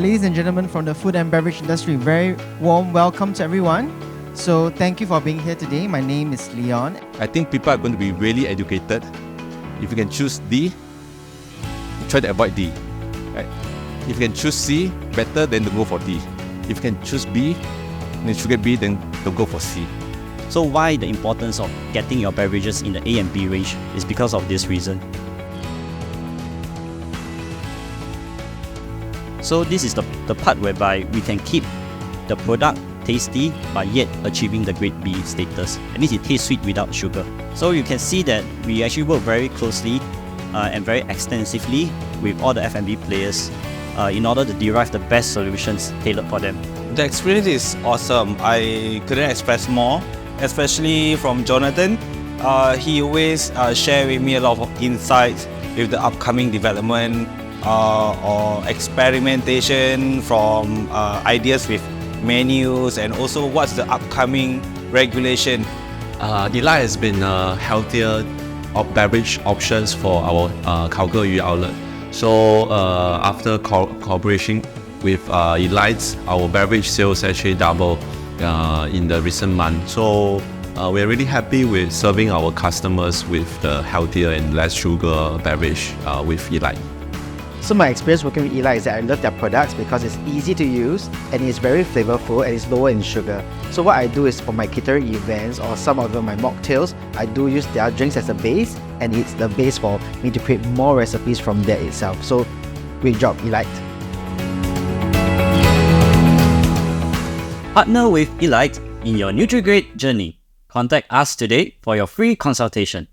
ladies and gentlemen from the food and beverage industry, very warm welcome to everyone. So thank you for being here today. My name is Leon. I think people are going to be really educated. If you can choose D, try to avoid D. Right? If you can choose C, better, then go for D. If you can choose B, then sugar B, then don't go for C. So why the importance of getting your beverages in the A and B range is because of this reason. So this is the part whereby we can keep the product tasty but yet achieving the grade B status. That means it tastes sweet without sugar. So you can see that we actually work very closely and very extensively with all the F&B players in order to derive the best solutions tailored for them. The experience is awesome. I couldn't express more, especially from Jonathan. He always share with me a lot of insights with the upcoming development or experimentation from ideas with menus and also what's the upcoming regulation. iLite has been healthier beverage options for our Kaohsiung outlet. So after cooperation with iLite, our beverage sales actually doubled in the recent month. So we're really happy with serving our customers with the healthier and less sugar beverage with iLite. So my experience working with iLite is that I love their products because it's easy to use and it's very flavorful and it's lower in sugar. So what I do is for my catering events or some of my mocktails, I do use their drinks as a base, and it's the base for me to create more recipes from that itself. So great job, iLite. Partner with iLite in your Nutri-Grade journey. Contact us today for your free consultation.